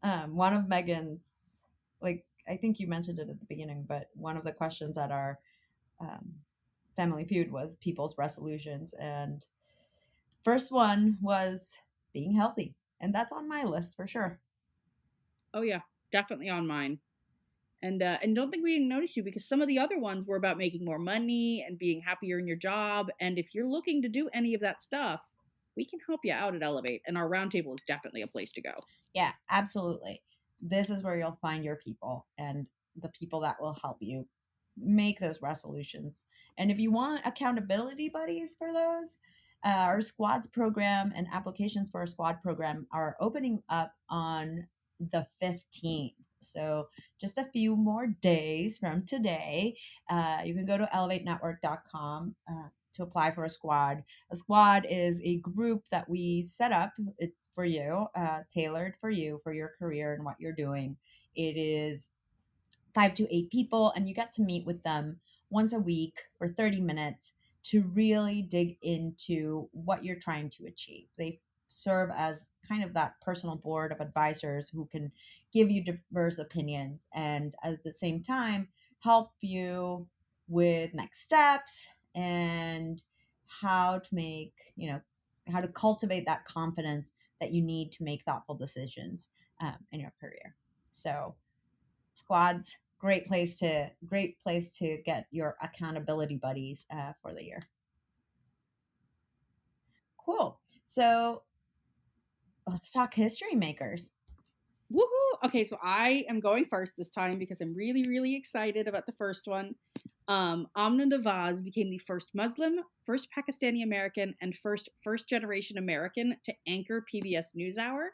One of Megan's, like, I think you mentioned it at the beginning, but one of the questions at our um, Family Feud was people's resolutions. And first one was being healthy. And that's on my list for sure. Oh yeah, definitely on mine. And don't think we didn't notice you, because some of the other ones were about making more money and being happier in your job. And if you're looking to do any of that stuff, we can help you out at Ellevate, and our roundtable is definitely a place to go. Yeah, absolutely. This is where you'll find your people and the people that will help you make those resolutions. And if you want accountability buddies for those, our squads program and applications for our squad program are opening up on the 15th. So just a few more days from today. You can go to elevatenetwork.com to apply for a squad. A squad is a group that we set up. It's for you, tailored for you, for your career and what you're doing. It is 5 to 8 people, and you get to meet with them once a week for 30 minutes to really dig into what you're trying to achieve. They serve as kind of that personal board of advisors who can give you diverse opinions and at the same time help you with next steps and how to make, how to cultivate that confidence that you need to make thoughtful decisions in your career. So squads, great place to get your accountability buddies for the year. Cool. So let's talk history makers. Woohoo! Okay, so I am going first this time because I'm really, really excited about the first one. Amna Nawaz became the first Muslim, first Pakistani American, and first generation American to anchor PBS NewsHour.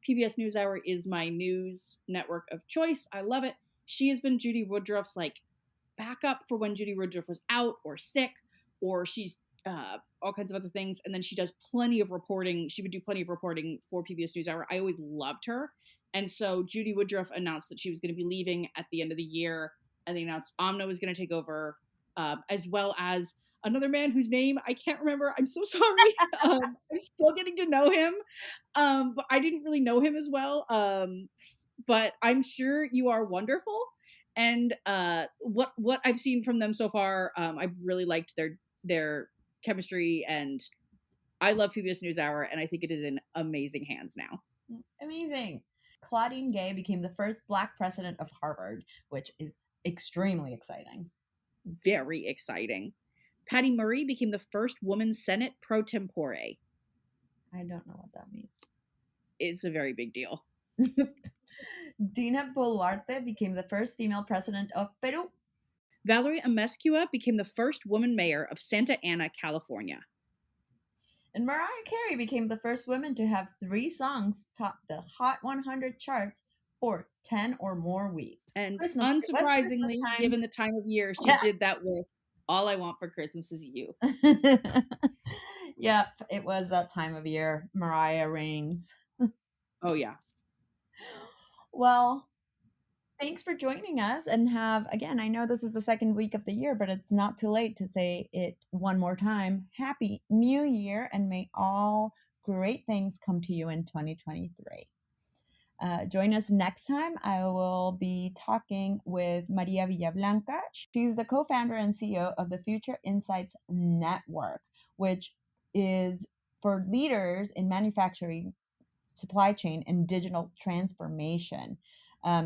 PBS NewsHour is my news network of choice. I love it. She has been Judy Woodruff's backup for when Judy Woodruff was out or sick, or she's all kinds of other things. And then she does plenty of reporting. She would do plenty of reporting for PBS NewsHour. I always loved her. And so Judy Woodruff announced that she was going to be leaving at the end of the year, and they announced Amna was going to take over, as well as another man whose name I can't remember. I'm so sorry. I'm still getting to know him, but I didn't really know him as well. But I'm sure you are wonderful. And what I've seen from them so far, I've really liked their chemistry, and I love PBS NewsHour, and I think it is in amazing hands now. Amazing. Claudine Gay became the first Black president of Harvard, which is extremely exciting. Very exciting. Patty Murray became the first woman Senate pro tempore. I don't know what that means. It's a very big deal. Dina Boluarte became the first female president of Peru. Valerie Amescua became the first woman mayor of Santa Ana, California. And Mariah Carey became the first woman to have 3 songs top the Hot 100 charts for 10 or more weeks. And Christmas, unsurprisingly, given the time of year, she did that with All I Want for Christmas Is You. Yep, it was that time of year. Mariah reigns. Oh, yeah. Well, thanks for joining us and again, I know this is the second week of the year, but it's not too late to say it one more time. Happy New Year, and may all great things come to you in 2023. Join us next time. I will be talking with Maria Villablanca. She's the co-founder and CEO of the Future Insights Network, which is for leaders in manufacturing, supply chain, and digital transformation.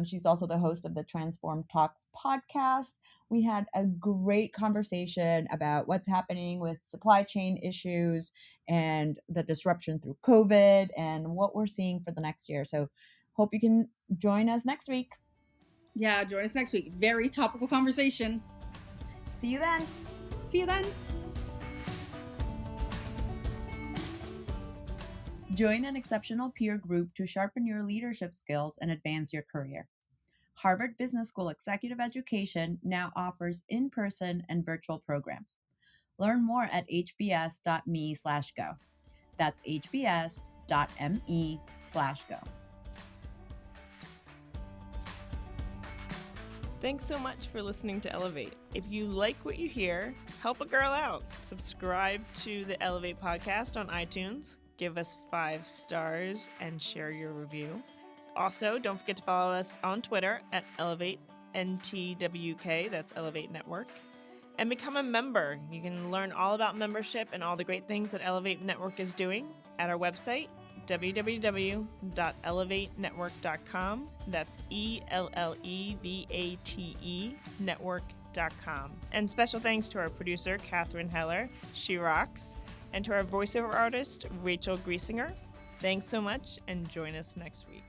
She's also the host of the Transform Talks podcast. We had a great conversation about what's happening with supply chain issues and the disruption through COVID and what we're seeing for the next year. So hope you can join us next week. Yeah, join us next week. Very topical conversation. See you then. See you then. Join an exceptional peer group to sharpen your leadership skills and advance your career. Harvard Business School Executive Education now offers in-person and virtual programs. Learn more at hbs.me/go. That's hbs.me/go. Thanks so much for listening to Ellevate. If you like what you hear, help a girl out. Subscribe to the Ellevate podcast on iTunes, give us 5 stars, and share your review. Also, don't forget to follow us on Twitter at EllevateNTWK, that's Ellevate Network, and become a member. You can learn all about membership and all the great things that Ellevate Network is doing at our website, www.ellevatenetwork.com. That's ELLEVATE network.com. And special thanks to our producer, Catherine Heller. She rocks. And to our voiceover artist, Rachel Griesinger. Thanks so much, and join us next week.